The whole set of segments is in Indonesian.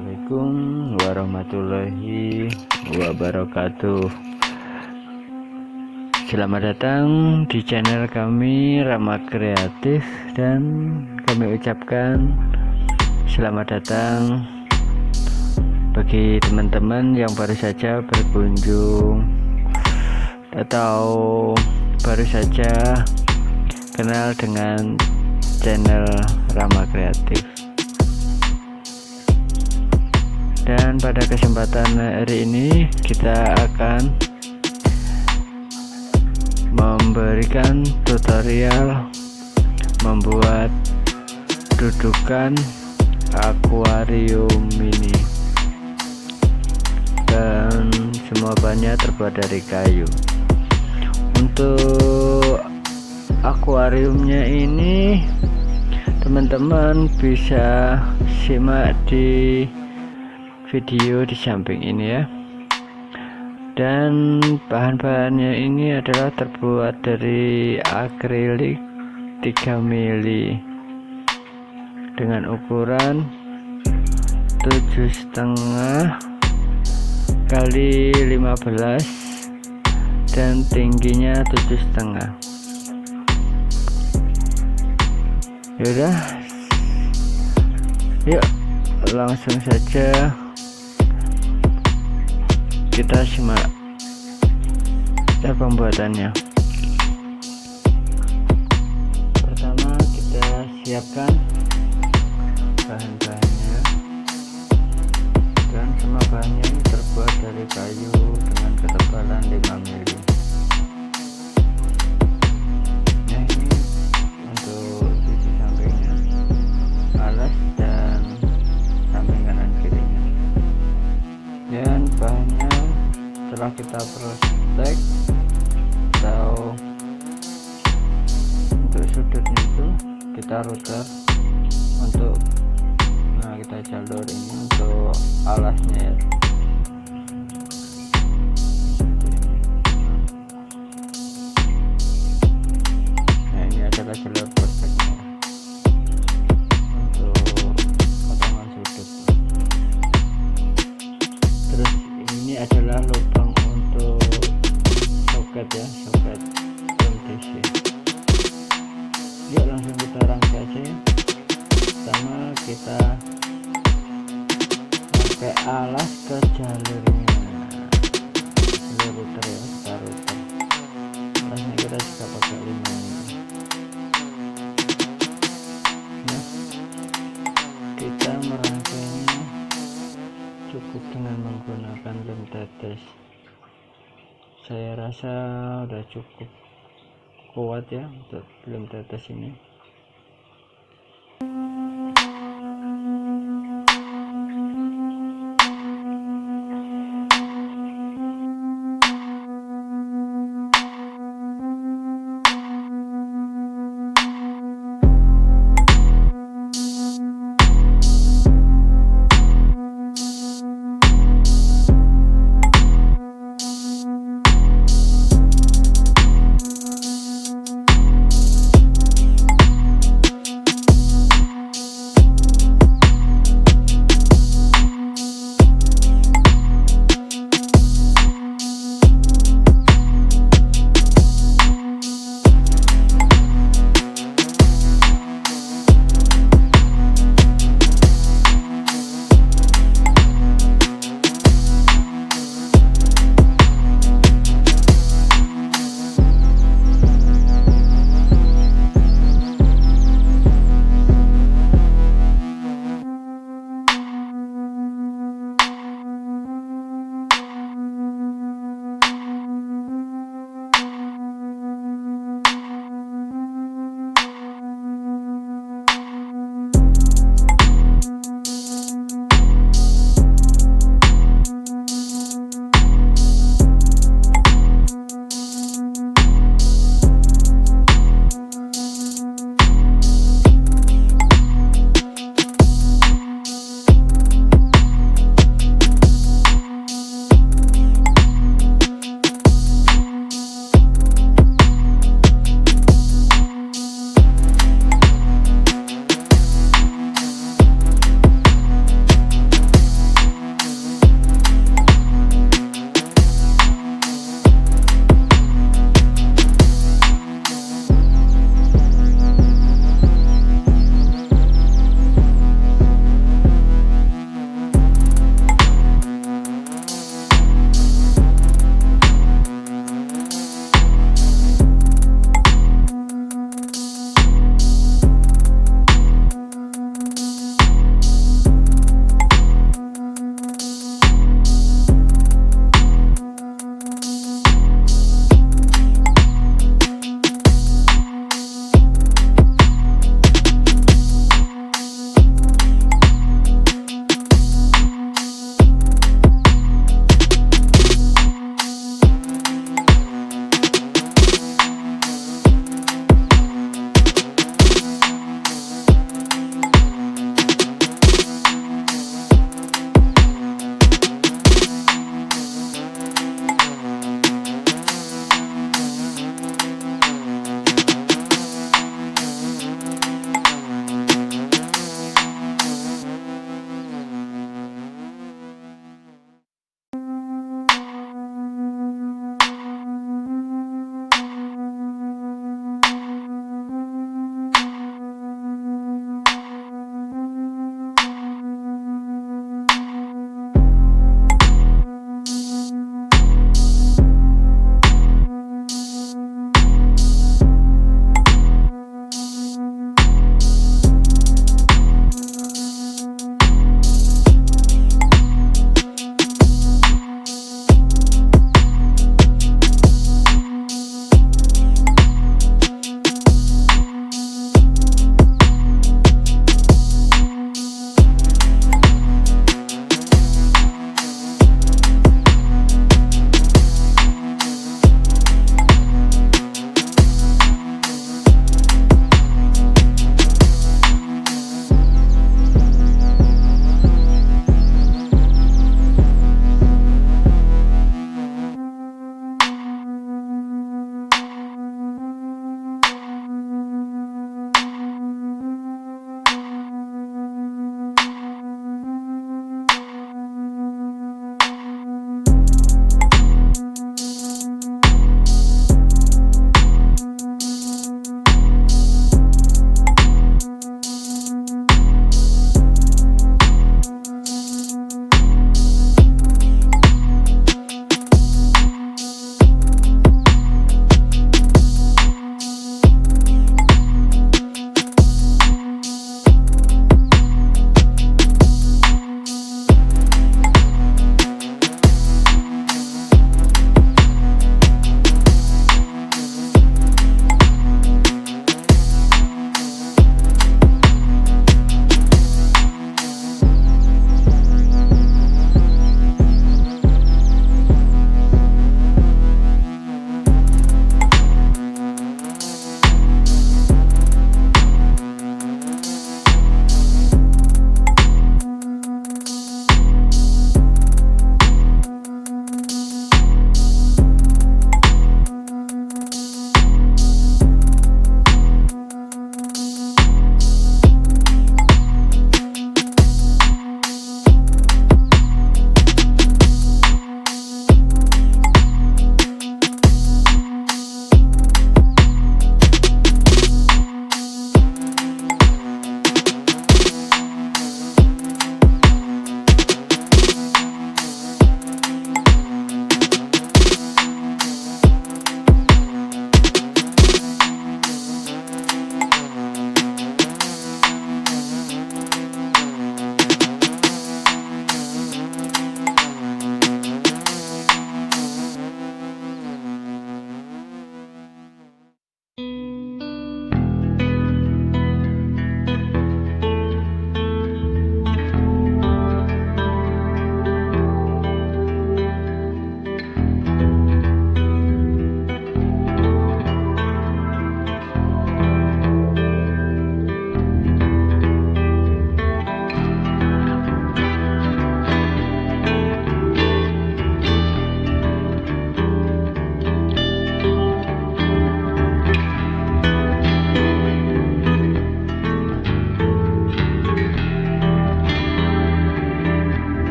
Assalamualaikum warahmatullahi wabarakatuh. Selamat datang di channel kami RAMA Kreatif, dan kami ucapkan selamat datang bagi teman-teman yang baru saja berkunjung atau baru saja kenal dengan channel RAMA Kreatif. Dan pada kesempatan hari ini kita akan memberikan tutorial membuat dudukan akuarium ini, dan semua bahannya terbuat dari kayu. Untuk akuariumnya ini teman-teman bisa simak di video di samping ini ya. Dan bahan-bahannya ini adalah terbuat dari akrilik 3 mili dengan ukuran 7,5 kali 15 dan tingginya 7,5. Yaudah, yuk langsung saja kita simak pembuatannya. Pertama kita siapkan bahan-bahannya, dan semua bahannya ini terbuat dari kayu dengan ketebalan 5 mili. Nah, ini untuk sisi sampingnya, alas dan samping kanan kirinya. Dan bahannya setelah kita protek atau untuk sudutnya itu kita router untuk, nah kita jalur ini untuk alasnya ya. Nah, ini adalah jalur proteknya untuk potongan sudut. Terus ini adalah lubang untuk soket ya, soket DC. Yuk langsung kita rangkai aja ya. Pertama kita pakai alas ke jalurnya, jalur router ya, kita router. Alasnya kita juga pakai 5 mili. Nah, kita merangkainya cukup dengan menggunakan lem tetes. Saya rasa udah cukup kuat ya untuk lem tetes ini.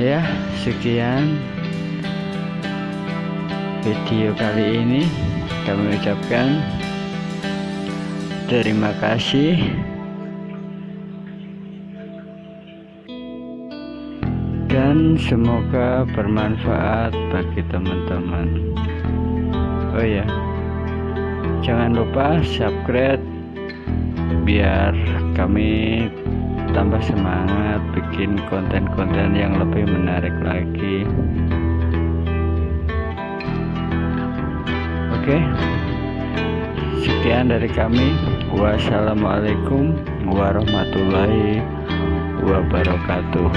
Ya, sekian video kali ini. Kami ucapkan terima kasih dan semoga bermanfaat bagi teman-teman. Oh ya, jangan lupa subscribe biar kami tambah semangat bikin konten-konten yang lebih menarik lagi. Oke, sekian dari kami. Wassalamualaikum warahmatullahi wabarakatuh.